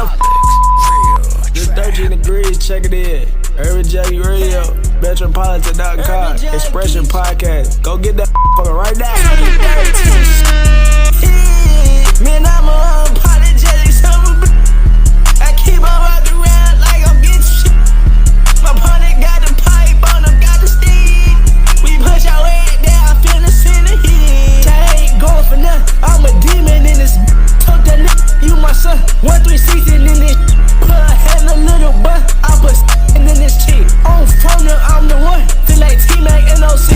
the This 13 degrees, check it in. Urban Junkie Radio, Metropolitan.com, Expression Podcast. Go get that fucker right now. Man, I'm unapologetic, I keep on walking around like I'm getting shit. My opponent got the pipe on him, got the steam. We push our head down, feel the sin of heat. I ain't going for nothing, I'm a demon in this. Told that nigga, you my son, 1360 in this. Put a hand a little butt, I put in this cheek. On phone, I'm the one, feel like T-Mac NOC.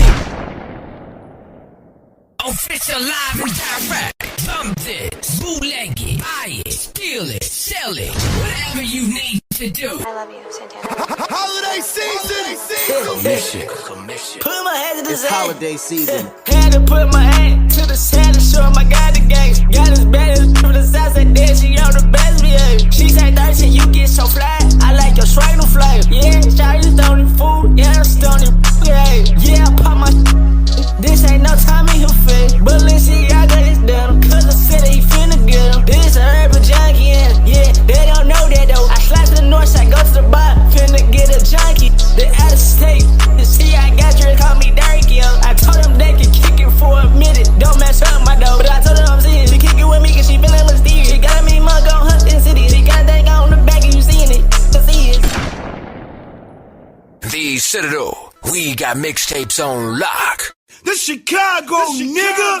Official live and direct. Dump this, bootleg it, buy it, steal it, sell it, whatever you need to do. I love you, Santana. Holiday season! Commission. Put my hand to the It's holiday season. Had to put my hand to the sand to show him I got the gang. Got his bad as from the south side, then she on the best behavior. She said 13, you get so fly. I like your swag no flavor. Yeah, shawty stony food. Yeah, I'm stony. Yeah, I pop my this ain't no time in here face. Balenciaga is down. Cause I said he finna get him. This a urban junkie, yeah, they don't know that though. I slide to the north side, go to the bottom. Finna get a junkie. The out of state, see I got you, call me Dirk, yo. I told them they can kick it for a minute. Don't mess up my dough. But I told them I'm serious. She kick it with me cause she feeling mysterious. She got me mug on her in city. She got that on the back and you seeing it. See it. The Citadel, we got mixtapes on lock. The Chicago, nigga!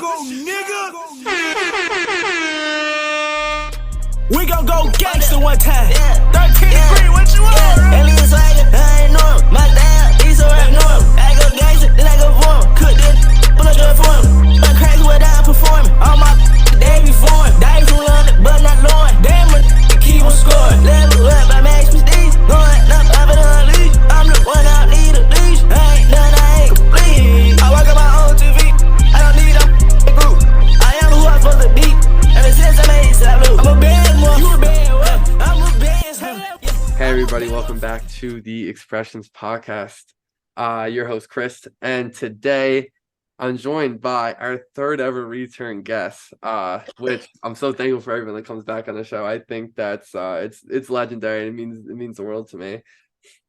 We gon' go gangster one time. 13 degree, what you want? Aliens swagger, I ain't know him. My dad, these already know him. I go gangster, then I go form. Cook this, pull up your form. I'm crazy without performing. All my they be foreign. Dice from London, but not Lauren. Damn it, keep on scoring. Level up, I match with these. Going up, I'm in the leash. I'm the one out, need a leash. I ain't done, I ain't complete. I work on my own TV. I don't need a group. I am who I'm supposed to be. Ever since I made it, I blew. I'm a bad one. You a bad one. I'm a bad one. Hey everybody, welcome back to the Expressions Podcast. Your host Chris, and today I'm joined by our third ever return guest, which I'm so thankful for everyone that comes back on the show. I think that's it's legendary. It means the world to me.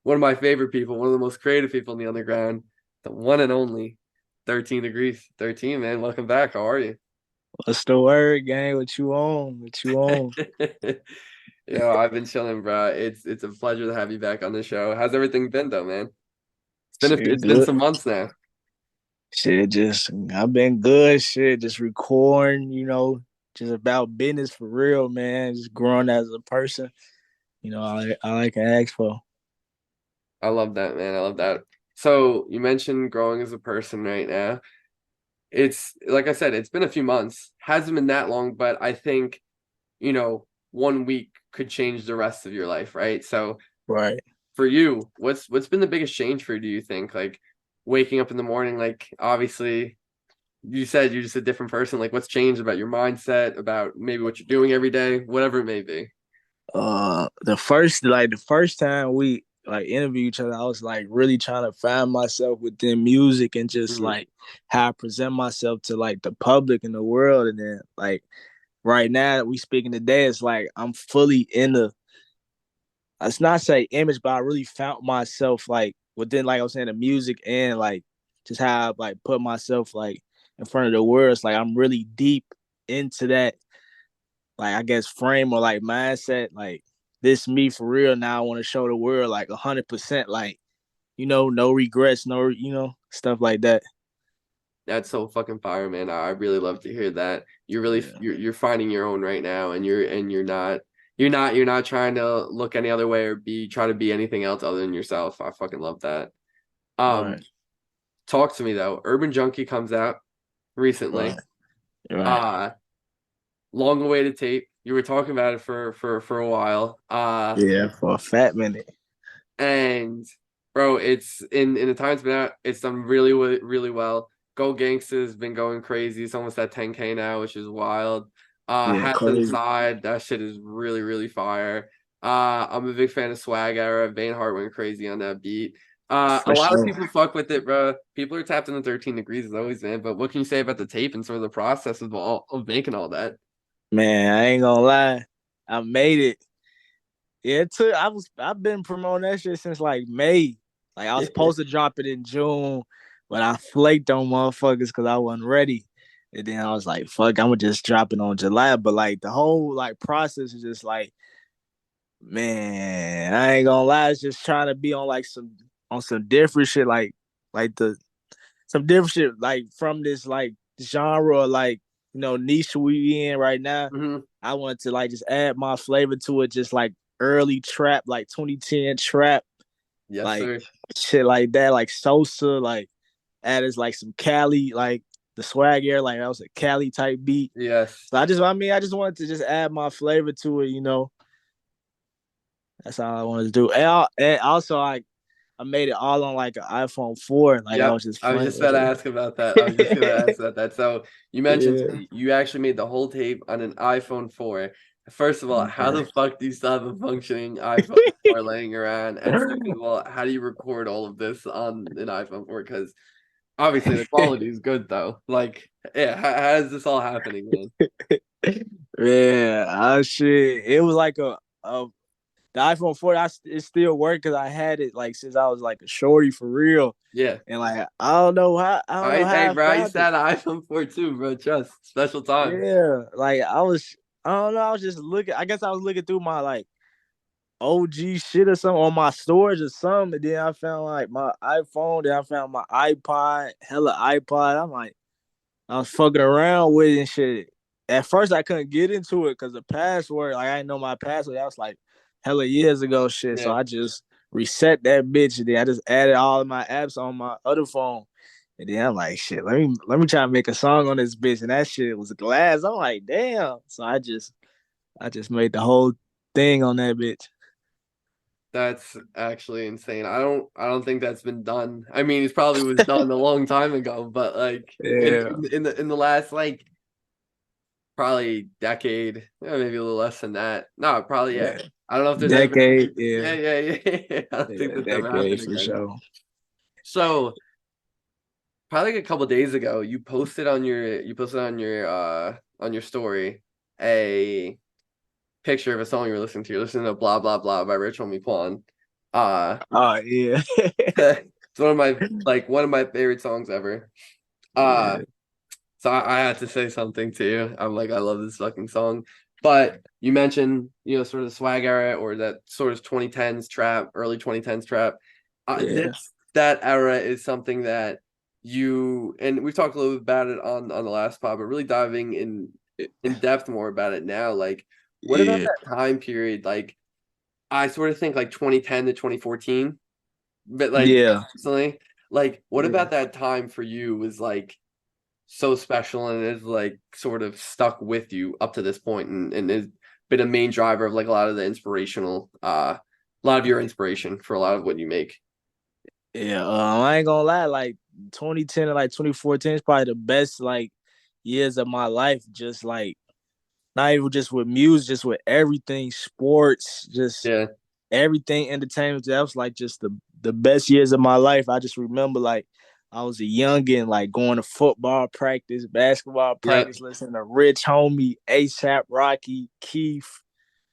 One of my favorite people, one of the most creative people in the underground, the one and only 13 degrees. 13, man, welcome back. How are you? What's the word, gang? What you on? Yo, I've been chilling, bro. It's a pleasure to have you back on the show. How's everything been, though, man? It's been some months now. I've been good. Just recording, just about business for real, man. Just growing as a person. I like to ask for. I love that, man. I love that. So you mentioned growing as a person right now. It's like I said, it's been a few months. Hasn't been that long, but I think, 1 week could change the rest of your life, right? So Right. for you, what's been the biggest change for you, do you think? Like waking up in the morning, like obviously you said you're just a different person. Like what's changed about your mindset, about maybe what you're doing every day, whatever it may be? The first time we interview each other, I was really trying to find myself within music and just how I present myself to the public and the world. And then right now we speaking today, it's I'm fully in it's not say image, but I really found myself within I was saying the music and just how I put myself in front of the world. It's I'm really deep into that I guess frame or mindset. This me for real now. I want to show the world 100%, no regrets, no, stuff like that. That's so fucking fire, man. I really love to hear that. You're really you're finding your own right now, and you're not trying to look any other way or try to be anything else other than yourself. I fucking love that. Right. Talk to me though. Urban Junkie comes out recently. Right. Long awaited tape. You were talking about it for a while. Yeah, for a fat minute. And bro, it's in the time it's been out, it's done really, really well. Go Gangsta's been going crazy. It's almost at 10K now, which is wild. Hats Inside, that shit is really, really fire. I'm a big fan of Swag Era. Vane Hart went crazy on that beat. A lot of people fuck with it, bro. People are tapped into 13 degrees as always, man. But what can you say about the tape and sort of the process of making all that? Man, I ain't gonna lie. I made it. Yeah, I've been promoting that shit since like May. Like I was supposed to drop it in June, but I flaked on motherfuckers because I wasn't ready. And then I was like, fuck, I'm gonna just drop it on July. But like the whole like process is just like, man, I ain't gonna lie, it's just trying to be on like some different shit, like the some different shit like from this like genre, like niche we in right now. Mhm. I wanted to like just add my flavor to it, just like early trap, like 2010 trap, Yes, like sir. shit like that, like Sosa, like added like some Cali, like the swag air, like that was a Cali type beat. Yes. So I just wanted to just add my flavor to it. That's all I wanted to do. And also I made it all on like an iPhone 4. Like I Yep. was just I was playing just about with to it. ask about that. I was just gonna ask about that. So you mentioned Yeah. you actually made the whole tape on an iPhone 4. First of all, how Yeah. the fuck do you still have a functioning iPhone 4 laying around? And second of all, how do you record all of this on an iPhone 4? Because obviously the quality is good though. Like, yeah, how is this all happening, man? Yeah, shit. It was like a the iPhone 4. It still worked because I had it like since I was like a shorty for real. Yeah. And like I don't know how Hey, I bro, I used found to it. have an iPhone 4 too, bro. Trust. Special time. Yeah, like I don't know. I was just looking. I guess I was looking through my like OG shit or something on my storage or something. And then I found like my iPhone. Then I found my iPod, hella iPod. I'm like, I was fucking around with it and shit. At first, I couldn't get into it because the password, like I didn't know my password. That was like hella years ago, shit. So Yeah. I just reset that bitch, and then I just added all of my apps on my other phone. And then I'm like, shit, let me try to make a song on this bitch, and that shit was glass. I'm like, damn. So I just made the whole thing on that bitch. That's actually insane. I don't think that's been done. I mean, it probably was done a long time ago, but like Yeah, in the last like probably decade, maybe a little less than that. No, probably yeah. yeah. I don't know if there's ever been Decade, yeah, yeah, yeah, yeah. I don't think yeah, that's ever happened decade for again. sure. So probably like a couple days ago, you posted on your story a picture of a song you were listening to. You're listening to Blah Blah Blah by Rich Homie Quan. Uh Oh yeah, it's one of my favorite songs ever. Uh yeah, so I had to say something to you. I'm like, I love this fucking song. But you mentioned, sort of the swag era or that sort of 2010s trap, early 2010s trap. yeah, That era is something that and we've talked a little bit about it on the last pod, but really diving in depth more about it now. Like, what about yeah, that time period? Like, I sort of think like 2010 to 2014, but like yeah, personally, like, what yeah. about that time for you was like so special and is like sort of stuck with you up to this point and has been a main driver of like a lot of the a lot of your inspiration for a lot of what you make. Yeah, I ain't gonna lie, like 2010 and like 2014 is probably the best like years of my life. Just like not even just with music, just with everything, sports, just Yeah. everything, entertainment. That was like just the best years of my life. I just remember like I was a youngin, like going to football practice, basketball Yep. practice, listening to Rich Homie, ASAP Rocky, Keith,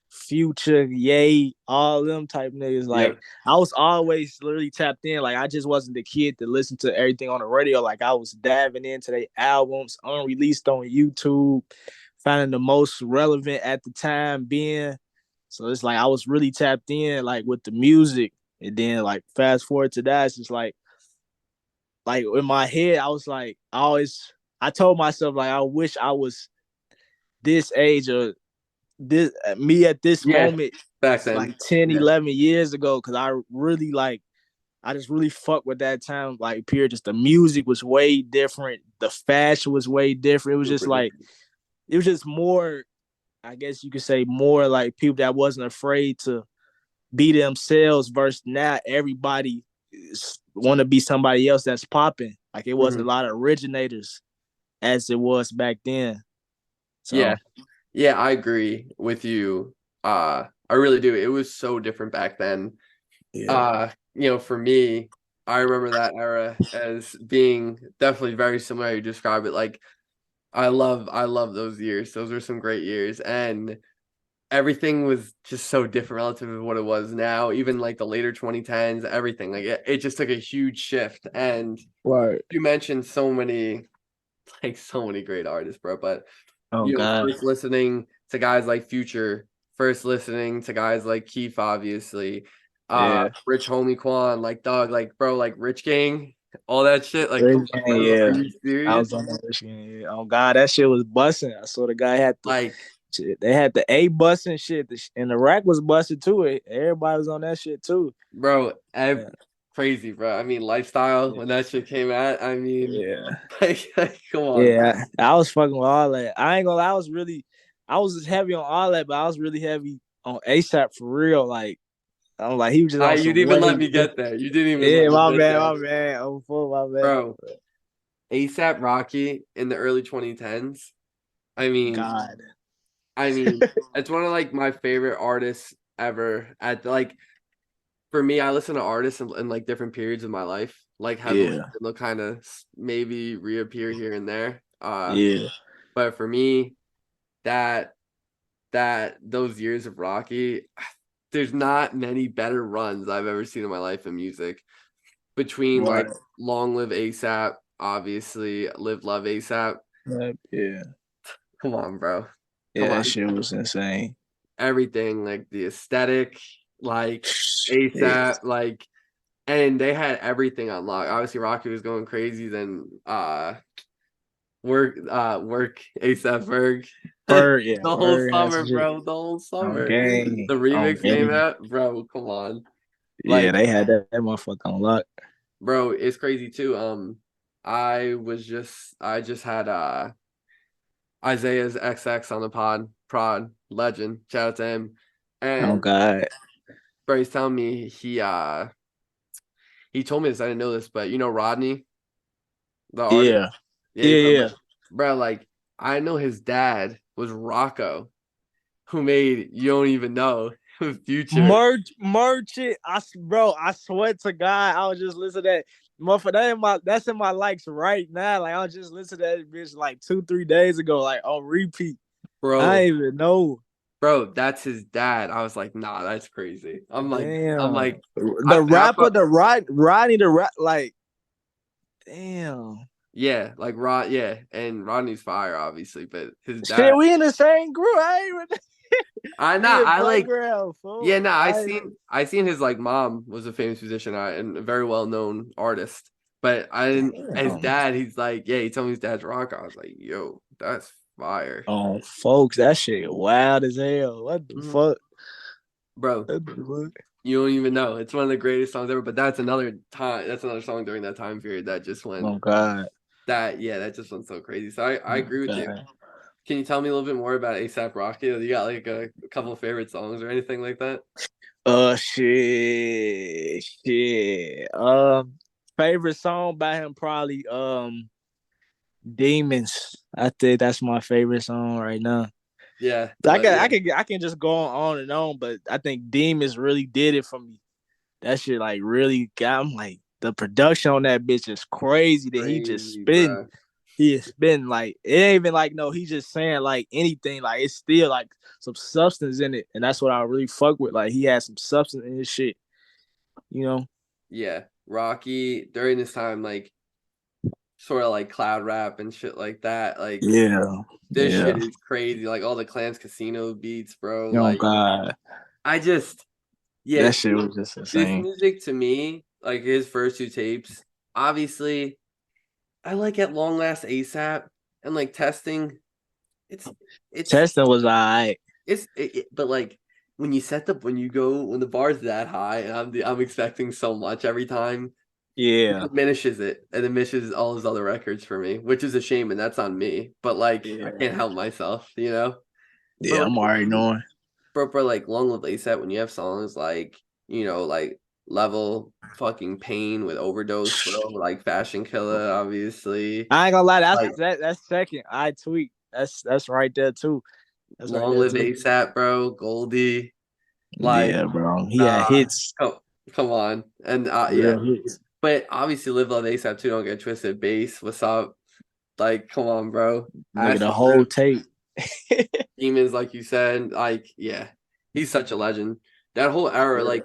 Future, Yay, all them type niggas. Like Yep. I was always literally tapped in. Like I just wasn't the kid to listen to everything on the radio. Like I was diving into their albums unreleased on YouTube, finding the most relevant at the time being. So it's like I was really tapped in like with the music. And then like fast forward to that, it's just like in my head, I was like, I told myself like I wish I was this age or this me at this Yeah. moment Back like then. 10, Yeah. 11 years ago, because I just really fucked with that time like period. Just the music was way different, the fashion was way different. It was just Super like different. it was just more, I guess you could say, more like people that wasn't afraid to be themselves versus now everybody want to be somebody else that's popping. Like it wasn't a Mhm. lot of originators as it was back then. Yeah. So Yeah, I agree with you. I really do. It was so different back then. yeah, For me, I remember that era as being definitely very similar. You describe it like I love those years. Those were some great years. And everything was just so different relative to what it was now. Even like the later 2010s, everything like it just took a huge shift. And Right. you mentioned so many great artists, bro. But Oh God. first listening to guys like Future, first listening to guys like Keith, obviously, Yeah. Rich Homie Quan, like Dog, like bro, like Rich Gang, all that shit. Like, Rich come on, Gang, bro, yeah. are you I serious? was on that Rich Gang. Yeah. Oh God, that shit was busting. I saw the guy had the Like, shit. They had the A busting shit, and the rack was busted too. Everybody was on that shit too. bro, Yeah. crazy, bro. I mean, Lifestyle Yeah. when that shit came out. I mean, Yeah. like come on, bro. Yeah, I was fucking with all that. I ain't gonna lie, I was heavy on all that, but I was really heavy on ASAP for real. Like, I'm like, he was just on You some didn't even let way. me get there. You didn't even Yeah, let me my get bad, there, my bad. I'm full, my bad. bro. ASAP Rocky in the early 2010s. I mean, God. it's one of like my favorite artists ever. At like, for me, I listen to artists in like different periods of my life, like heavily. Yeah, They'll kind of maybe reappear here and there. yeah, But for me, that those years of Rocky, there's not many better runs I've ever seen in my life in music. Between right. like Long Live ASAP, obviously Live Love ASAP. Yeah, Come on, bro. yeah. Come That on. shit was insane. Everything, like the aesthetic, like Yeah. ASAP, like, and they had everything on lock. Obviously, Rocky was going crazy. Then work ASAP Ferg. Yeah, The whole Bird has summer, some shit bro. The whole on summer. game, The on remix came game. out, bro. Come on, Yeah, like, they had that motherfucker on lock. bro, it's crazy too. I just had Isaiah's XX on the prod legend. Shout out to him. Oh And God. bro, he's telling me he told me this. I didn't know this, but you know Rodney, the artist. Yeah, Yeah, yeah, he's talking yeah. about, bro. Like, I know his dad was Rocco, who made You Don't Even Know with Future. Merch it. Bro, I swear to God, I was just listening to that. Motherfucker, that's in my likes right now. Like, I was just listening to that bitch like 2-3 days ago, like on repeat. I Bro, didn't even know. bro, that's his dad. I was like, nah, that's crazy. I'm Damn. like, The rapper, Rodney the rap, like, damn. yeah, like yeah, and Rodney's fire, obviously, but his dad. Shit, we in the same group. I ain't even. I know. I like. Background, fool. Yeah, no, I seen his like mom was a famous musician and a very well known artist, but I didn't. His Damn. dad, he's like, yeah, he told me his dad's rock. I was like, yo, that's fire, Oh, folks, that shit wild as hell. What the fuck, bro. what the fuck? You don't even know. It's one of the greatest songs ever. But that's another time. That's another song during that time period that just went. Oh God. That just went so crazy. So I agree with you. God. Can you tell me a little bit more about ASAP Rocky? You got like a couple of favorite songs or anything like that? Shit. Favorite song by him probably Demons. I think that's my favorite song right now. Yeah, I can just go on and on, but I think Demons really did it for me. That shit like really got him. Like, the production on that bitch is crazy. That he just spin. Bro. He has been like, it ain't even like, no, he just saying like anything. Like, it's still like some substance in it. And that's what I really fuck with. Like, he has some substance in his shit. You know? Yeah. Rocky during this time, like, sort of like cloud rap and shit like that. Like, Yeah. this shit is crazy. Like, all the Clans Casino beats, bro. Oh Like, God. Yeah. That shit was just This insane. music to me, like his first two tapes, obviously, I like At Long Last ASAP and like Testing. It's Testing was alright. but like when the bar's that high and I'm expecting so much every time, Yeah. it diminishes it and diminishes all his other records for me, which is a shame, and that's on me. But like, I can't help myself, you know. Yeah, But I'm already knowing. for like Long Live ASAP, when you have songs like, you know, like Level fucking Pain with Overdose, bro, like Fashion Killer, obviously. I ain't gonna lie, Like, that's second. I tweak. That's right there too. That's right Long there Live too. ASAP, bro, Goldie. Like, Yeah, bro. He had hits. come on. And yeah. Real hits. But obviously Live Love ASAP too, don't get twisted. Bass, what's up? Like, come on, bro. Nigga, the Acid whole Rip, tape. Demons, like you said, like, yeah, he's such a legend. That whole era, like,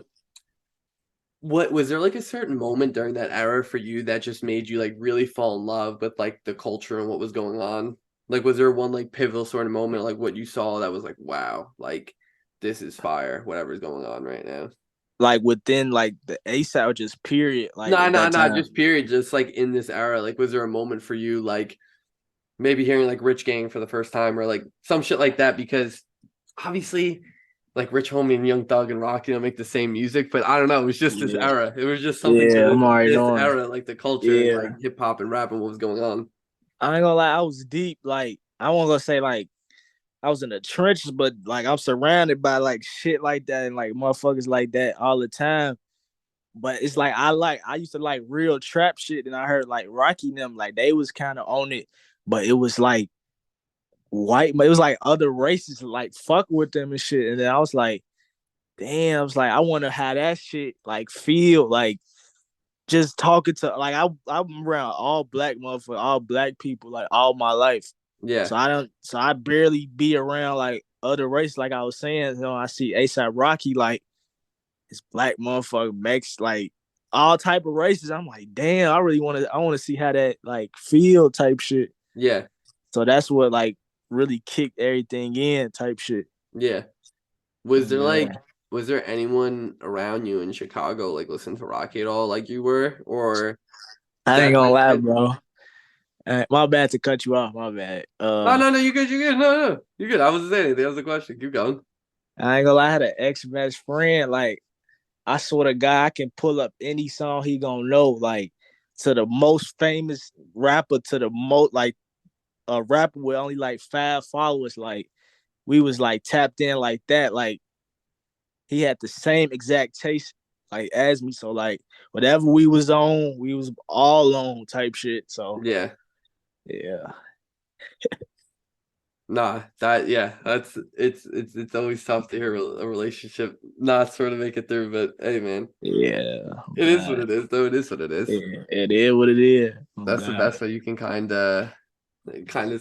what was there like a certain moment during that era for you that just made you like really fall in love with like the culture and what was going on? Like, was there one like pivotal sort of moment, like what you saw that was like, wow, like this is fire, whatever's going on right now? Like within like the ASAP just period, like No, at no, that no, time. just period, just like in this era, like was there a moment for you, like maybe hearing like Rich Gang for the first time or like some shit like that? Because obviously like Rich Homie and Young Thug and Rocky don't make the same music, but I don't know. It was just this Yeah, era. It was just something yeah, to I'm already this knowing. era, like the culture and like Yeah, hip hop and rap and what was going on. I ain't gonna lie, I was deep. Like I won't gonna say like I was in the trenches, but like I'm surrounded by like shit like that and like motherfuckers like that all the time. But it's like I used to like real trap shit, and I heard like Rocky and them like they was kind of on it, but it was like white, but it was like other races like fuck with them and shit. And then I was like, damn, I was like, I wonder how that shit like feel like just talking to like I'm around all black motherfuckers, all black people like all my life. Yeah, So I barely be around like other races. Like I was saying, I see ASAP Rocky like this black motherfucker makes like all type of races. I'm like, damn, I want to see how that like feel type shit. yeah, So that's what like really kicked everything in type shit. yeah. Was there like Yeah. was there anyone around you in Chicago like listen to Rocky at all, like you were, or is I ain't that gonna kind lie, of bro. My bad to cut you off. My bad. no, no, no, you good, you good. No, no, you good. I wasn't saying anything. That was the question. Keep going. I ain't gonna lie. I had an ex best friend. Like I swear to God, I can pull up any song he gonna know. Like to the most famous rapper, to the most like a rapper with only like 5 followers. Like we was like tapped in like that. Like he had the same exact taste like as me. So like whatever we was on, we was all on type shit. So Yeah. yeah, Nah, that yeah, that's it's always tough to hear a relationship not sort of make it through, but hey man, yeah. Oh, it is what God. it is, though. It is what it is. Yeah, it is what it is. Oh That's the God. best way you can kind of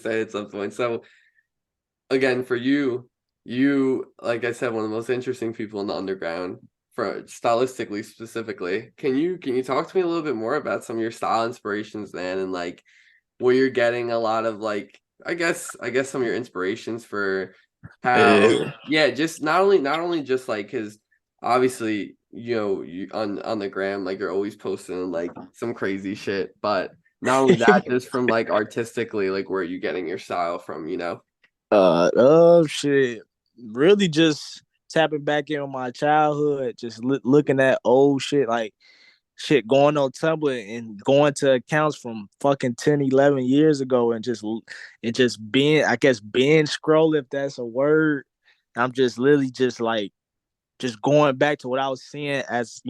say at some point. So again, for you, you like I said, one of the most interesting people in the underground for stylistically specifically. Can you talk to me a little bit more about some of your style inspirations, man, and like where you're getting a lot of like I guess some of your inspirations for how Yeah. yeah, just not only just like because obviously you on the gram like you're always posting like some crazy shit, but not only that, just from like artistically, like where are you getting your style from, you know? Oh shit. Really just tapping back in on my childhood, just looking at old shit like shit going on Tumblr and going to accounts from fucking 10, 11 years ago and just being I guess binge scroll if that's a word. I'm just literally just like just going back to what I was seeing as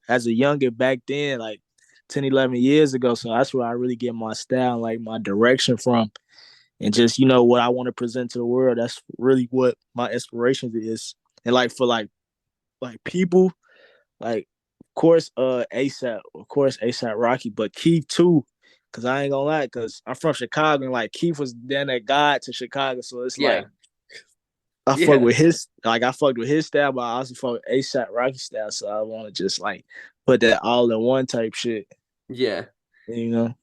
as a youngin back then, like 10, 11 years ago. So that's where I really get my style, like my direction from. And just, what I want to present to the world. That's really what my inspiration is. And like for like people, like of course ASAP Rocky, but Keith too. Cause I ain't gonna lie, cause I'm from Chicago and like Keith was then that guy to Chicago. So it's Yeah, like yeah, I fucked with his style, but I also fuck with ASAP Rocky style. So I want to just like put that all in one type shit, yeah. you know?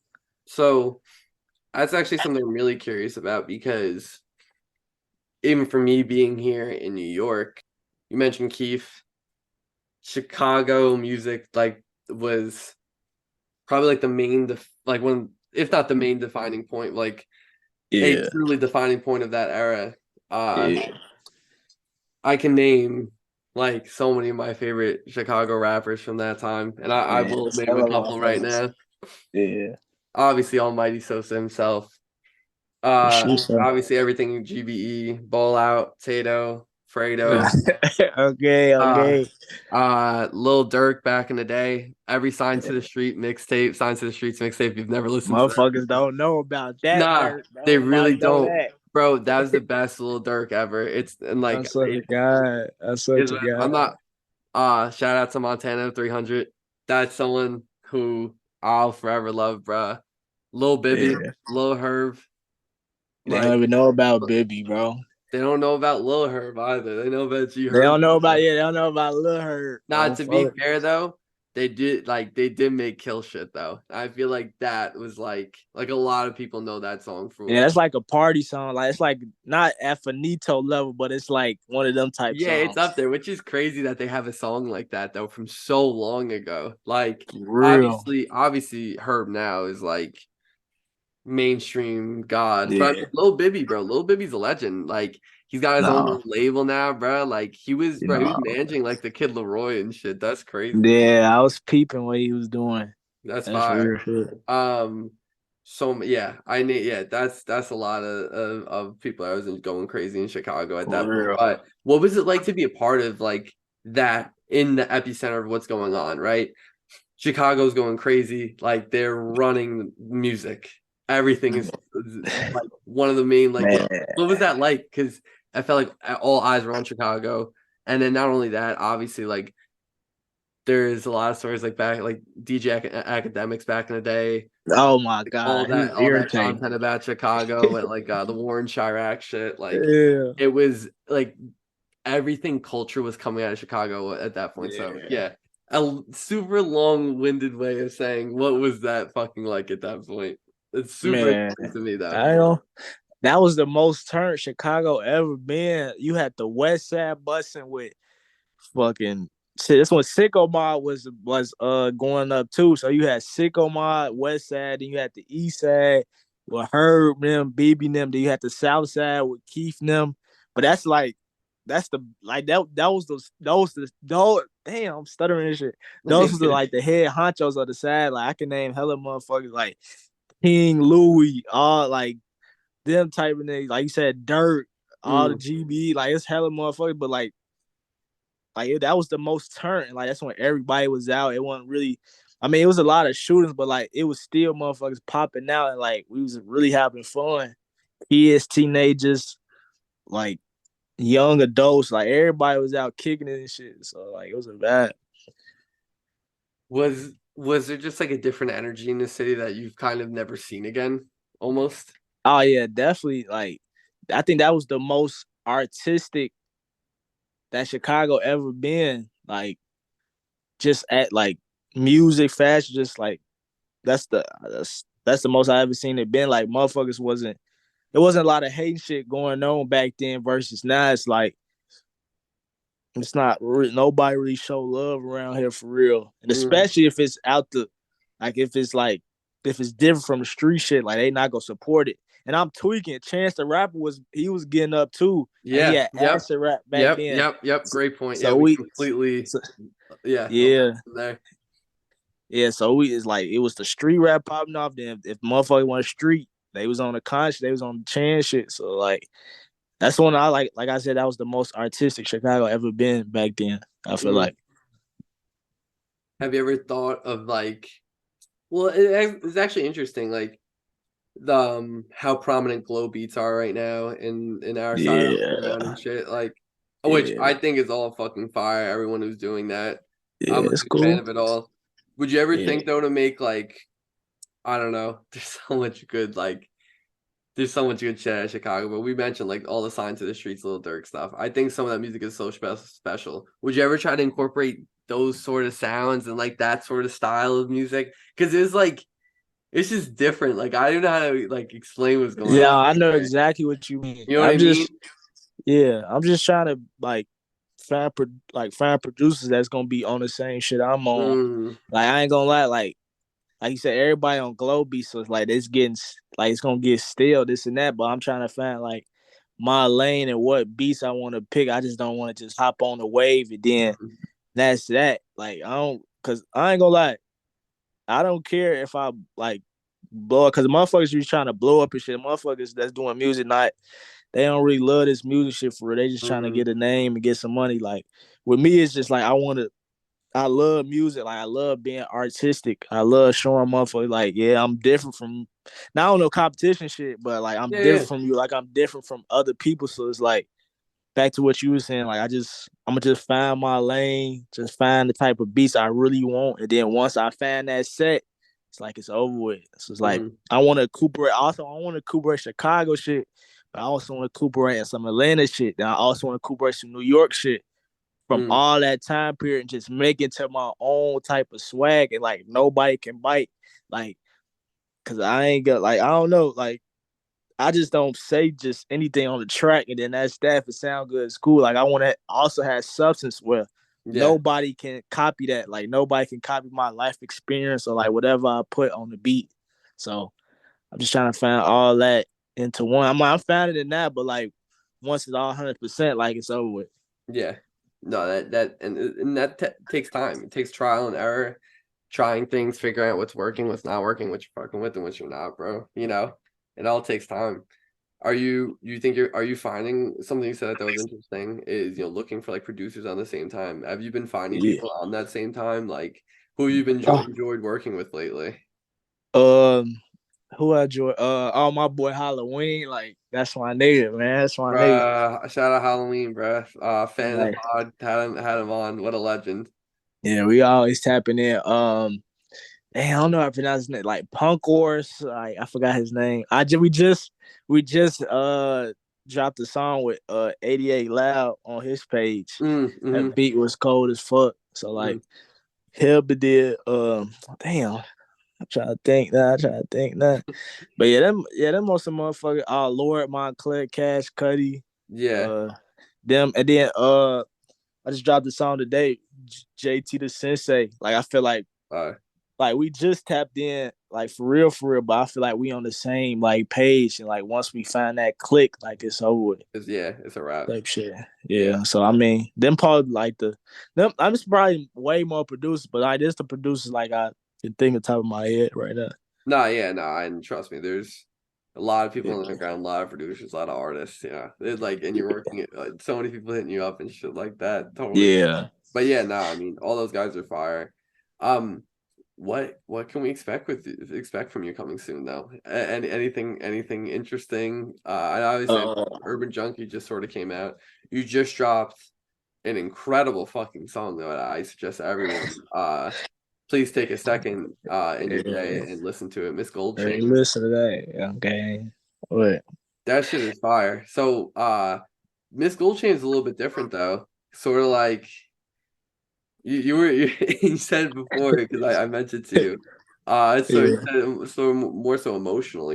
So that's actually something I'm really curious about because even for me being here in New York, you mentioned Keith, Chicago music like was probably like the main like one if not the main defining point, like a Yeah, truly defining point of that era. Uh yeah, I can name like so many of my favorite Chicago rappers from that time, and I yeah. will It's name a hella couple right motherfuckers. now. Yeah, Obviously, Almighty Sosa himself. for sure. Obviously everything GBE, Ball Out, Tato, Fredo, Okay, uh, okay. Lil Durk back in the day. Every Sign to the Street mixtape, Signs to the Streets mixtape. If you've never listened to that, Motherfuckers don't know about that, nah, Dirk. they really Nobody know don't, that. bro. That was the best Lil Durk ever. It's and I like swear to God. I swear is to I'm God. not. Shout out to Montana 300. That's someone who I'll forever love, bruh. Lil Bibby, Yeah. Lil Herb, They Like, don't even know about Bibby, bro. they don't know about Lil Herb either. They know about G They Herb. don't know about They don't know about Lil Herb. Nah, to be fair though, they did make kill shit though. I feel like that was like a lot of people know that song for. Yeah, it's like a party song. Like it's like not at Finito level, but it's like one of them type Yeah, songs. it's up there, which is crazy that they have a song like that though from so long ago. Like Real. obviously Herb now is like mainstream god. Yeah. But I mean, Lil Bibby, bro. Lil Bibby's a legend. Like he's got his own little label now, bro. Like he was managing like the Kid Leroy and shit. That's crazy. Yeah, I was peeping what he was doing. That's real fire. shit. So yeah, that's a lot of people. I was going crazy in Chicago at that point. But what was it like to be a part of like that in the epicenter of what's going on, right? Chicago's going crazy, like they're running music. Everything is like one of the main like what was that like? Because I felt like all eyes were on Chicago. And then not only that, obviously like there's a lot of stories like back like DJ Academics back in the day. Oh my god, all that content about Chicago and like the Warren Chirac shit. Like it was like everything culture was coming out of Chicago at that point. So yeah, a super long-winded way of saying what was that fucking like at that point. It's super interesting to me though. I know. That was the most turned Chicago ever been. You had the West Side busing with fucking shit. This one Sicko Mob was going up too. So you had Sicko Mob, West Side, then you had the East Side with Herb them, BB them. Then you had the South Side with Keith them. But that's the like that was those damn I'm stuttering and shit. Those was like the head honchos of the side. Like I can name hella motherfuckers like King Louis, all like them type of niggas. Like you said, Dirt, all the GB, like it's hella motherfuckers, but like that was the most turn. Like that's when everybody was out. It wasn't really. I mean, it was a lot of shootings, but like it was still motherfuckers popping out, and like we was really having fun. Kids, teenagers, like young adults, like everybody was out kicking it and shit. So like it was a bad. Was there just like a different energy in the city that you've kind of never seen again, almost? Oh yeah, definitely. Like I think that was the most artistic that Chicago ever been. Like just at like music, fashion, just like that's the most I ever seen it been. Like motherfuckers there wasn't a lot of hate shit going on back then versus now. It's like it's not nobody really show love around here for real, and especially if it's if it's different from the street shit, like they not gonna support it. And I'm tweaking. Chance the Rapper was getting up too. Yeah, and he had acid rap back then. Yep. Great point. So yeah, we completely. Yeah. So we is like it was the street rap popping off. Then if motherfucker went street, they was on the conscious, they was on the Chance shit. So like that's when I like I said, that was the most artistic Chicago ever been back then. I feel like. Have you ever thought of like? Well, it's actually interesting, like the how prominent glow beats are right now in our side of the town and shit, like which I think is all fucking fire. Everyone who's doing that, I'm a big fan of it all. Would you ever think though to make like I don't know? There's so much good shit out of Chicago, but we mentioned like all the Signs of the Streets, Lil Durk stuff. I think some of that music is so special. Would you ever try to incorporate those sort of sounds and like that sort of style of music? Because it's just different. Like I don't know how to like explain what's going on. Yeah, I know exactly what you mean. You know what I mean? Yeah, I'm just trying to like find producers that's gonna be on the same shit I'm on. Like I ain't gonna lie, like you said, everybody on Glow beats, so it's like it's gonna get stale, this and that. But I'm trying to find like my lane and what beats I want to pick. I just don't want to just hop on the wave and then that's that. Like cause I ain't gonna lie, I don't care if I like blow up, cause motherfuckers be trying to blow up and shit. Motherfuckers that's doing music they don't really love this music shit for real. They just trying to get a name and get some money. Like with me, it's just like I love music. Like I love being artistic. I love showing motherfuckers like, yeah, I'm different from. Now I don't know competition shit, but like I'm different from you. Like I'm different from other people. So it's like back to what you were saying. Like I'm gonna just find my lane, just find the type of beats I really want, and then once I find that set, it's like it's over with. So it's like Mhm. I want to recuperate. Also, I want to recuperate Chicago shit, but I also want to recuperate some Atlanta shit. Then I also want to recuperate some New York shit from Mm. all that time period and just make it to my own type of swag and like nobody can bite. Like, cause I ain't got like I don't know, like I just don't say just anything on the track and then that staff it sound good. It's cool. Like I want to also have substance where Yeah. nobody can copy that. Like nobody can copy my life experience or like whatever I put on the beat. So I'm just trying to find all that into one. I found it in that, but like once it's all 100%, like it's over with. Yeah. No, and that takes time. It takes trial and error, trying things, figuring out what's working, what's not working, what you're fucking with, and what you're not, bro. You know, it all takes time. Are you finding something you said that was interesting is, looking for like producers on the same time? Have you been finding Yeah. people on that same time? Like who you've been enjoyed working with lately? Um, who I enjoy? Oh, my boy Halloween. Like that's my nigga, man. That's my nigga. Bruh, shout out Halloween, bruh. Fan of the Like, pod, had him on. What a legend. yeah, we always tapping in. Dang, I don't know how to pronounce his name. Like Punk Horse. Like I forgot his name. We just dropped a song with 88 Loud on his page. Mm-hmm. That beat was cold as fuck. So like he'll be there. Damn. I'm trying to think that. But them most of motherfuckers. Lord Montclair, Cash Cuddy, Yeah. them, and then I just dropped the song today, JT the Sensei. Like I feel like we just tapped in, like for real, but I feel like we on the same like page, and like once we find that click, like it's over with. It's a wrap. Type shit. Yeah. Yeah. So I mean, them probably like I'm just probably way more producers, but like this the producers like I can think of the top of my head right now. No, yeah, no, and trust me, there's a lot of people Yeah. on the ground, a lot of producers, a lot of artists, It's like, and you're working it, so many people hitting you up and shit like that. Totally. Yeah. But yeah, no, I mean, all those guys are fire. Um, what can we expect from you coming soon though? Anything interesting? I obviously Urban Junkie just sort of came out. You just dropped an incredible fucking song though. I suggest everyone please take a second in your day and listen to it. Miss Gold Hey, Chain. listen to that. Okay. What? That shit is fire. So Miss Gold Chain is a little bit different though. Sort of like you said it before because I mentioned to you. So you said it so more so emotional,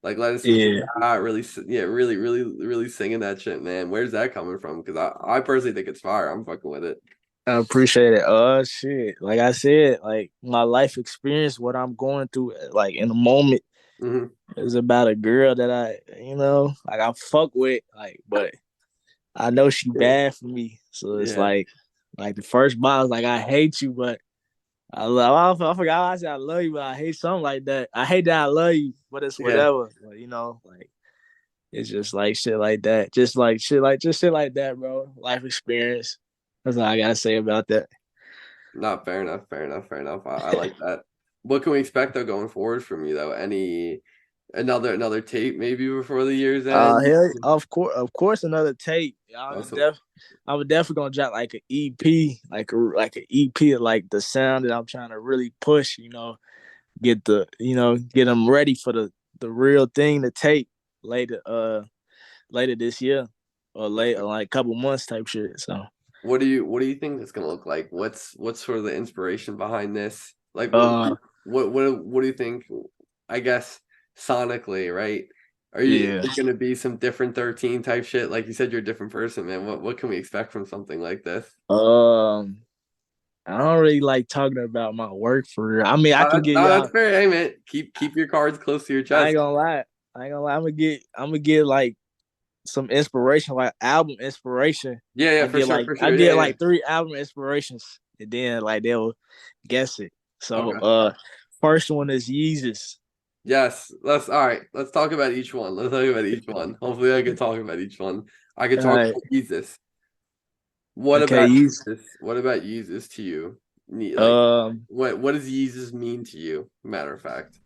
like let us really really singing that shit, man. Where's that coming from? Because I personally think it's fire. I'm fucking with it. I appreciate it. Shit. Like I said, like my life experience, what I'm going through, like in the moment, Mm-hmm. is about a girl that like I fuck with, like, but I know she bad for me. So it's like the first bar was like, I hate you, but I forgot I said I love you, but I hate something like that. I hate that I love you, but it's whatever. But, like it's just like shit like that. Just shit like that, bro. Life experience. That's all I gotta say about that. Not fair enough. I like that. What can we expect though going forward from you though? Another tape maybe before the year's end? Hell, of course, another tape. I was definitely gonna drop like an EP, like an EP of like the sound that I'm trying to really push. Get them ready for the real thing, the tape later this year or later like a couple months type shit. So what do you think it's gonna look like? What's sort of the inspiration behind this? Like uh what do you think? I guess sonically, right? Are you gonna be some different 13 type shit? Like you said, you're a different person, man. What can we expect from something like this? I don't really like talking about my work for real. I mean, I can get No, y'all. that's fair. Hey man, keep your cards close to your I chest. ain't gonna lie. I'm gonna get like some inspiration, like album inspiration. Yeah, for sure, I get like yeah. 3 album inspirations, and then like they'll guess it. So Okay. first one is Yeezus. Yes, let's all right. Let's talk about each one. Hopefully, I can talk about each one. I can All talk right. about Jesus. What Okay, about Yeezus. Jesus? What about Jesus to you? Like, Um, what does Jesus mean to you? Matter of fact.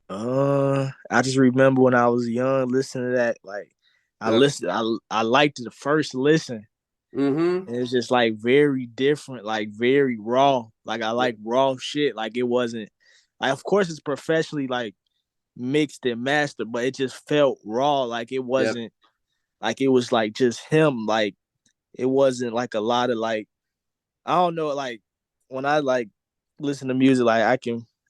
I just remember when I was young, listening to that. Like, I Yep. listened. I liked the first listen. Mm-hmm. And it's just like very different, like very raw. Like I like raw shit. Like it wasn't like of course it's professionally like mixed and mastered, but it just felt raw. Like it Yep. wasn't like it was like just him. Like it wasn't like a lot of like I don't know, like when I like listen to music, like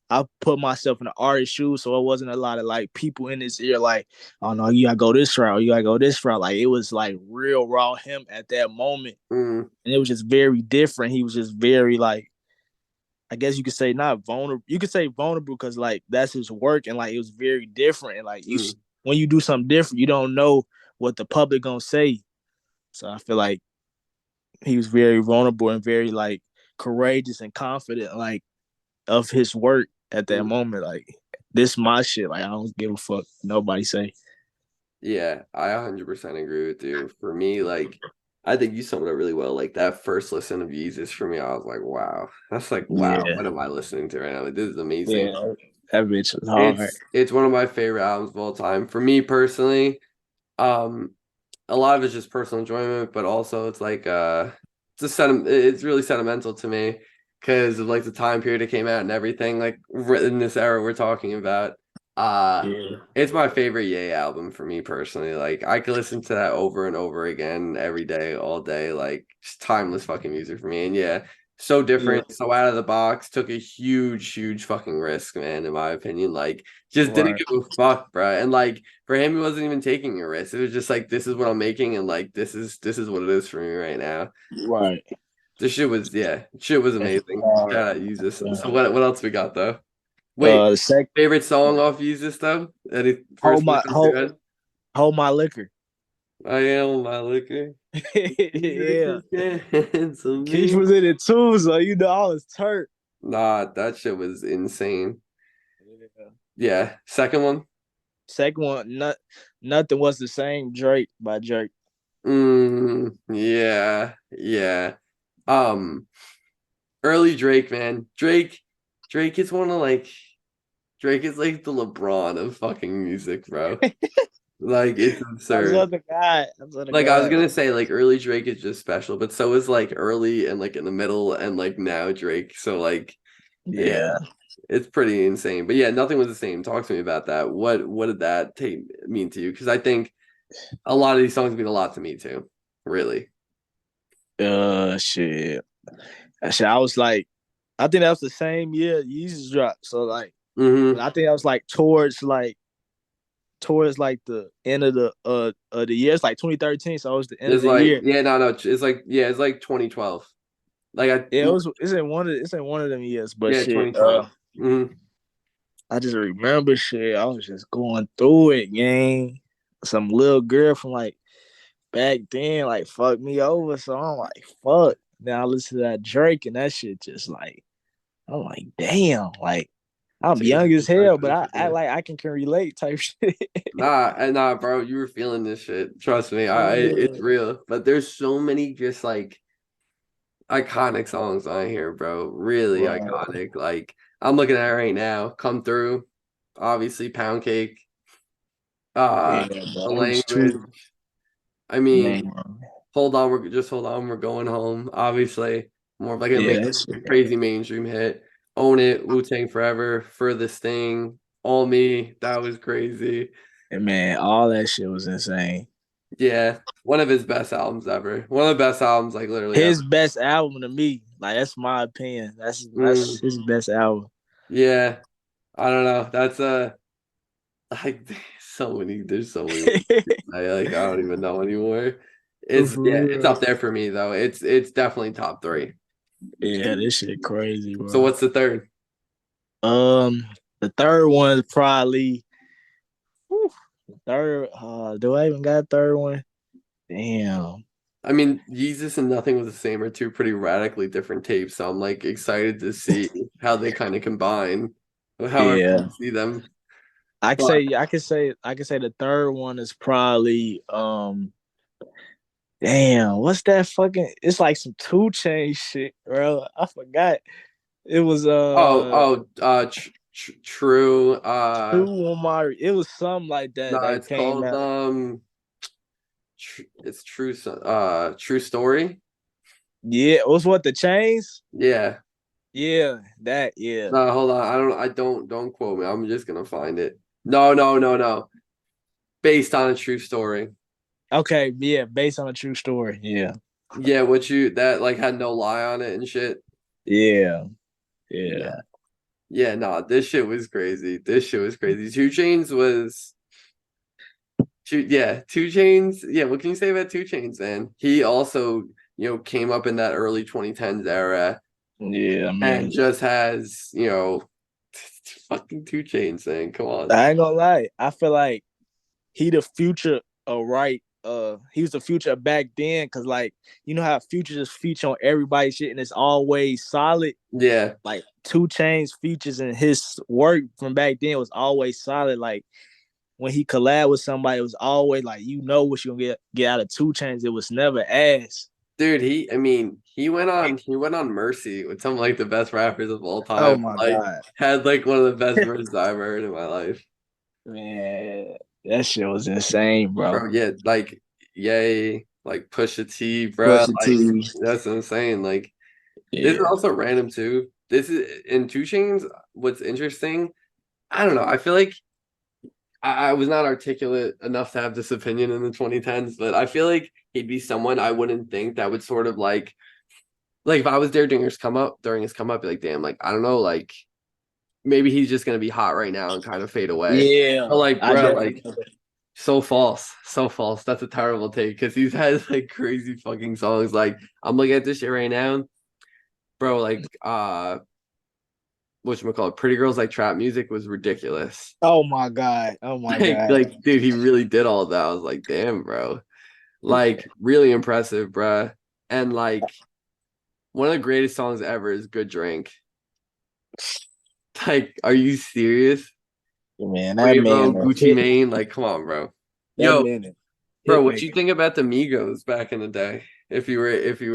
I put myself in the artist's shoes, so it wasn't a lot of like people in his ear, like, oh no, you gotta go this route, you gotta go this route. Like it was like real raw him at that moment. Mm, And it was just very different. He was just very like I guess you could say not vulnerable. You could say vulnerable because like that's his work, and like it was very different. And like mm. when you do something different, you don't know what the public gonna say. So I feel like he was very vulnerable and very like courageous and confident, like of his work at that Mm. moment. Like this my shit. Like I don't give a fuck. Nobody say. Yeah, I 100% agree with you. For me, like, I think you summed it up really well. Like that first listen of Jesus for me, I was like, wow, that's like, wow, Yeah, what am I listening to right now? Like, this is amazing. yeah. That bitch was hard. It's one of my favorite albums of all time. For me personally, um, a lot of it's just personal enjoyment, but also it's like it's really sentimental to me because of like the time period it came out and everything, like in this era we're talking about. Yeah, It's my favorite Ye album for me personally. Like I could listen to that over and over again every day, all day. Like just timeless fucking music for me. And yeah, so yeah. different, so out of the box. Took a huge fucking risk, man. In my opinion, like just didn't Right, give a fuck, bro. And like for him, he wasn't even taking a risk. It was just like this is what I'm making, and like this is what it is for me right now. right. The shit was That's amazing. hard. Shout out Jesus. Yeah. So what else we got though? Wait, The second favorite song off Jesus though? Any hold first one my comes to your head? hold my liquor. I am my liquor. Yeah. To Keith me. was in it too, so you know I was turned. Nah, that shit was insane. Yeah. Yeah. Second one. Second one, nothing was the same. Drake by Drake. Yeah. Yeah. Um, early Drake, man. Drake is one of like Drake is like the LeBron of fucking music, bro. Like it's That's absurd. what the guy. That's what the Like I was guy. gonna say, like early Drake is just special, but so is like early and like in the middle and like now Drake. So like, yeah, Yeah. it's pretty insane. But yeah, nothing was the same. Talk to me about that. What did that take mean to you? Because I think a lot of these songs mean a lot to me too. Really. Shit. Shit. I was like, I think that was the same year Yeezus dropped. So like, Mm-hmm. I think I was like towards like the end of the year. It's like 2013, so it was the end of It's the like year. no, it's like 2012. Like Yeah, it's in one of them years, but yeah, shit, 2012. Mm-hmm. I just remember shit. I was just going through it, gang. Some little girl from like back then, like fucked me over. So I'm like, fuck. Now I listen to that Drake and that shit just like I'm like, damn, like I'm young as hell, but I act like I can relate type shit. Nah, bro, you were feeling this shit. Trust me, it's real. But there's so many just like iconic songs on here, bro. Really Right. iconic. Like I'm looking at it right now. Come Through, obviously Pound Cake, Yeah, The bro. It was Language. too I mean, man. hold on, we're going home. Obviously, more of like Yeah, that shit. a crazy mainstream hit. Own It, Wu-Tang Forever, Furthest Thing, All Me, that was crazy. And man, all that shit was insane. Yeah, one of his best albums ever. One of the best albums, like literally ever. His best album to me, like that's my opinion. That's Mm, his best album. yeah, I don't know. That's like there's so many ways. I don't even know anymore. It's For up there for me though. It's definitely top three. yeah, this shit crazy, So bro. what's the third? The third one is probably whew, the third. Do I even got a third one? Damn. I mean, Yeezus and Nothing Was the Same are two pretty radically different tapes. So I'm like excited to see how they kind of combine, however Yeah, you see them. But I can say the third one is probably damn, what's that fucking? It's like some 2 Chainz shit, bro. I forgot. It was true. True on my. It was something like that No, that it's came called out. it's True Story. Yeah, it was what the chains. Yeah. Yeah, that, yeah. No, hold on. Don't quote me. I'm just gonna find it. No. Based on a true story. Okay, yeah, based on a true story. Yeah. Yeah, what you that like had no lie on it and shit. Yeah. Yeah. Yeah. Yeah, nah, this shit was crazy. This shit was crazy. Two Chains was Two Chains. Yeah, what can you say about Two Chains, man? He also, came up in that early 2010s era Yeah, and man. just has, fucking Two Chains, man. Come on. I ain't gonna lie. I feel like he the future of right. He was the future of back then, because like you know how Future just feature on everybody's shit and it's always solid. Yeah. Like Two Chains features in his work from back then was always solid. Like when he collabed with somebody, it was always like what you gonna get out of Two Chains. It was never ass. Dude, he went on Mercy with some like the best rappers of all Oh time. my Like god, had like one of the best verses I've heard in my life. man, that shit was insane, bro. Bro, yeah, like Yay, like Pusha T, bro. Pusha Like T, that's insane. Like this is yeah. also random too. This is in Two Chains. What's interesting, I don't know. I feel like I was not articulate enough to have this opinion in the 2010s, but I feel like he'd be someone I wouldn't think that would sort of like if I was there during his come up, be like, damn, like I don't know, like maybe he's just gonna be hot right now and kind of fade away. Yeah, But like, I bro, definitely. like so false, so false. That's a terrible take because he's had like crazy fucking songs. Like I'm looking at this shit right now, bro. Like whatchamacallit, Pretty Girls Like Trap Music was ridiculous. Oh my god, oh my god. Like, dude, he really did all of that. I was like, damn, bro. Like, really impressive, bro. And like, one of the greatest songs ever is "Good Drink." Like, are you serious? Man, that Quavo, man Gucci hit. Mane, like, come on, bro. That Yo, man bro, hit what you maker. think about the Migos back in the day? If you were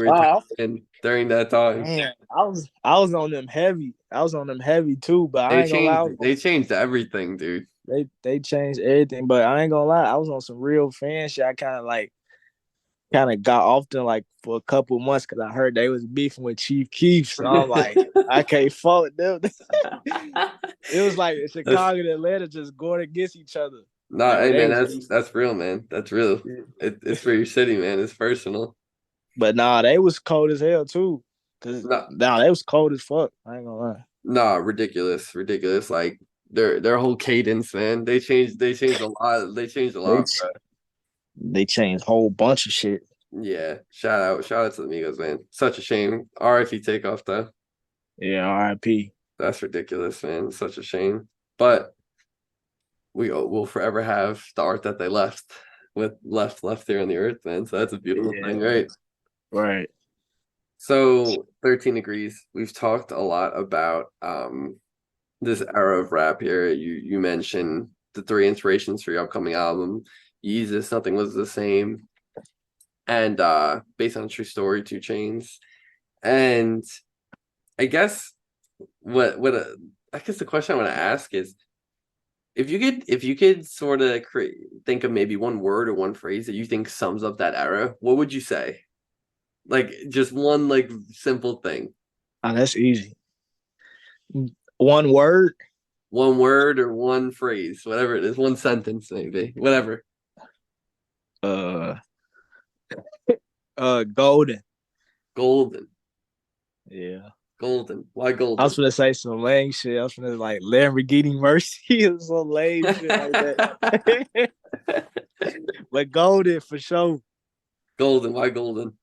Oh, in during that time, man, I was on them heavy. I was on them heavy too, but I they ain't gonna lie. changed everything, dude. They changed everything, but I ain't gonna lie. I was on some real fan shit. I kind of got off them like for a couple months because I heard they was beefing with Chief Keef. So I'm like, I can't fault them. It was like That's Chicago and Atlanta just going against each other. not, Like when hey they man, was that's real, man. That's real. It's for your city, man. It's personal. But nah, they was cold as hell too. Cause No, nah, they was cold as fuck. I ain't gonna lie. no, ridiculous. Like their whole cadence, man. They changed a lot. They changed a They lot, bro. they changed a whole bunch of shit. Yeah. Shout out to the Migos, man. Such a shame. RIP Takeoff though. Yeah, R.I.P. That's ridiculous, man. Such a shame. But we'll forever have the art that they left with left here on the earth, man. So that's a beautiful thing, Yeah, right? right. So 13 Degrees. We've talked a lot about this era of rap here. You mentioned the three inspirations for your upcoming album, Yeezus, Nothing Was the Same, and based on a true story, Two Chains. And I guess I guess the question I want to ask is if you could sort of think of maybe one word or one phrase that you think sums up that era, what would you say? Like just one like simple thing. Oh, that's easy. One word. One word or one phrase, whatever it is, one sentence maybe, whatever. Uh, golden. Golden. Yeah. Golden. Why I was golden? gonna say some lame shit. I was gonna like Lamborghini Mercy or some lame shit like that. But golden for sure. Golden. Why golden?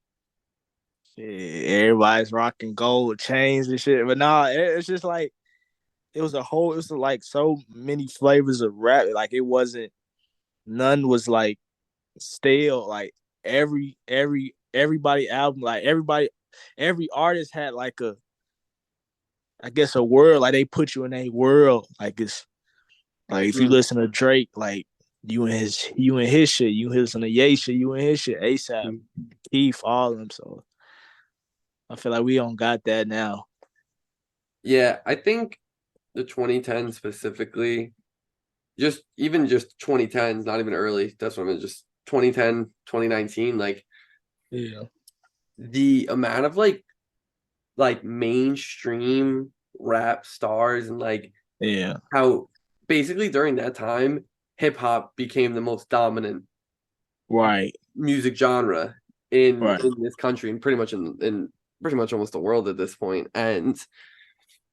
Yeah, everybody's rocking gold chains and shit. But nah, it's just like it was like so many flavors of rap. Like it wasn't none was like stale. Like everybody album, like every artist had like I guess a world. Like they put you in a world. Like it's like if you Mm, listen to Drake, like you and his shit, you listen to Ye shit, you and his shit, ASAP, mm. Keith, all of them. So I feel like we don't got that now. Yeah, I think the 2010s specifically, just 2010s, not even early. That's what I mean. Just 2010, 2019, like Yeah. the amount of like like mainstream rap stars and like Yeah. how basically during that time hip hop became the most dominant Right. music genre in this country and pretty much in pretty much almost the world at this point. And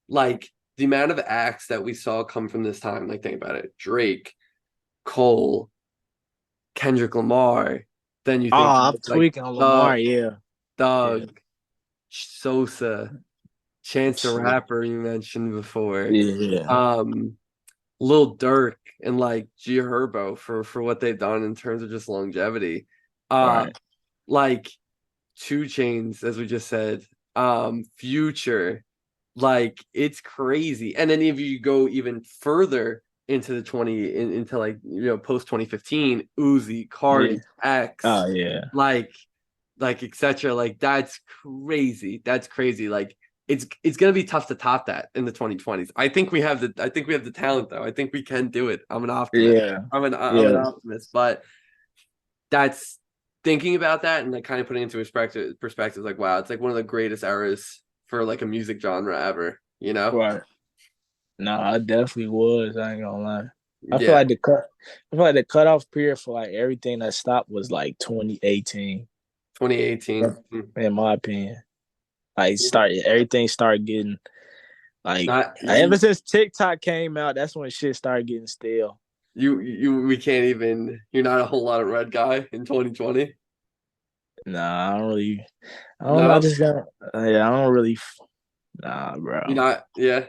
like the amount of acts that we saw come from this time, like think about it, Drake, Cole, Kendrick Lamar, then you Oh, think I'm like tweaking on Lamar. Yeah. Doug, Sosa, Chance the Rapper you mentioned before, Yeah. Lil Durk and like G Herbo for what they've done in terms of just longevity. Right. Like 2 Chainz, as we just said, Future, like it's crazy. And then if you go even further into into like post 2015, Uzi, Cardi, Yeah. X, Oh yeah. like etc. Like that's crazy. That's crazy. Like it's gonna be tough to top that in the 2020s. I think we have the talent though. I think we can do it. I'm an optimist. Yeah. I'm an optimist, but that's thinking about that and like kind of putting into perspective like wow, it's like one of the greatest eras for like a music genre ever, you know? Right. No, I definitely was. I ain't gonna lie. I feel Yeah. like the cutoff period for like everything that stopped was like 2018. 2018. In my opinion. Like everything started getting like Not ever since TikTok came out, that's when shit started getting stale. we can't even you're not a whole lot of red guy in 2020. Nah, I don't really. I don't know. I No, just got. Yeah, I don't really. Nah, bro. you're not. Yeah,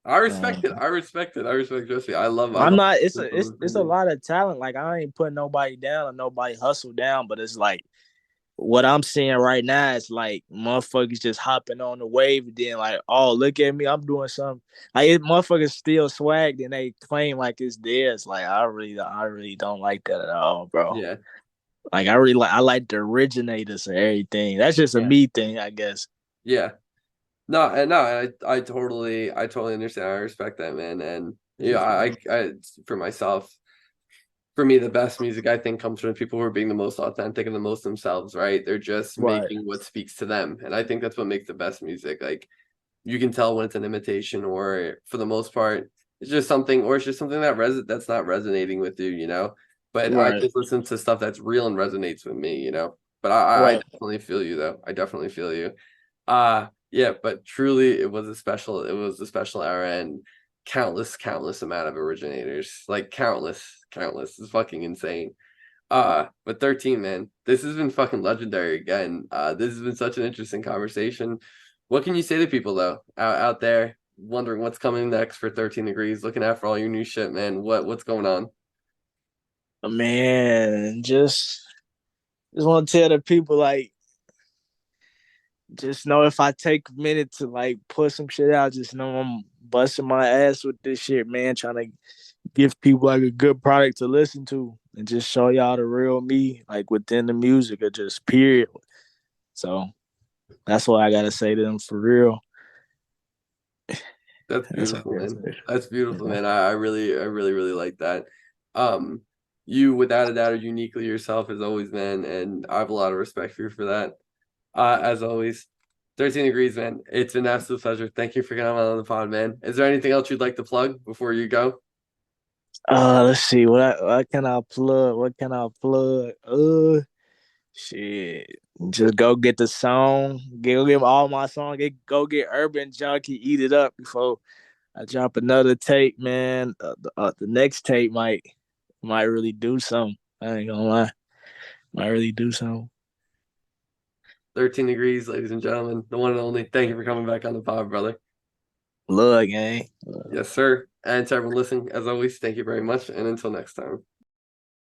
I respect it. I respect it. I respect Jesse. I love. I'm not. It's a lot of talent. Like I ain't putting nobody down or nobody hustle down, but it's like what I'm seeing right now is like motherfuckers just hopping on the wave and then like, oh look at me, I'm doing something. Like motherfuckers still swagged and they claim like it's theirs. Like I really don't like that at all, bro. Yeah. Like I like the originators of everything. That's just a me thing, I guess. Yeah. No, I totally understand. I respect that, man. And yeah, I for myself, for me, the best music I think comes from people who are being the most authentic and the most themselves, right? They're just making what speaks to them. And I think that's what makes the best music. Like you can tell when it's an imitation or for the most part, it's just something that's not resonating with you, you know? But I just listen to stuff that's real and resonates with me, you know? But I definitely feel you though. I definitely feel you. Yeah, but truly it was a special era and countless amount of originators. Like countless. It's fucking insane. But 13, man, this has been fucking legendary again. This has been such an interesting conversation. What can you say to people though out there wondering what's coming next for 13 Degrees, looking out for all your new shit, man? What's going on? Man, just want to tell the people like just know if I take a minute to like put some shit out, just know I'm busting my ass with this shit, man, trying to give people like a good product to listen to and just show y'all the real me, like within the music or just period. So that's what I gotta say to them for real. That's beautiful, man. That's beautiful, man. I really like that. You without a doubt are uniquely yourself as always, man, and I have a lot of respect for you for that. As always, 13 Degrees, man. It's been an absolute pleasure. Thank you for coming on the pod, man. Is there anything else you'd like to plug before you go? Let's see. What can I plug? What can I plug? Shit. Just go get the song. Go get all my songs. Go get Urban Junkie. Eat it up before I drop another tape, man. The next tape might really do something. I ain't gonna lie. Might really do something. 13 Degrees, ladies and gentlemen, the one and only. Thank you for coming back on the pod, brother. Love, gang. Yes, sir. And to everyone listening, as always, thank you very much. And until next time.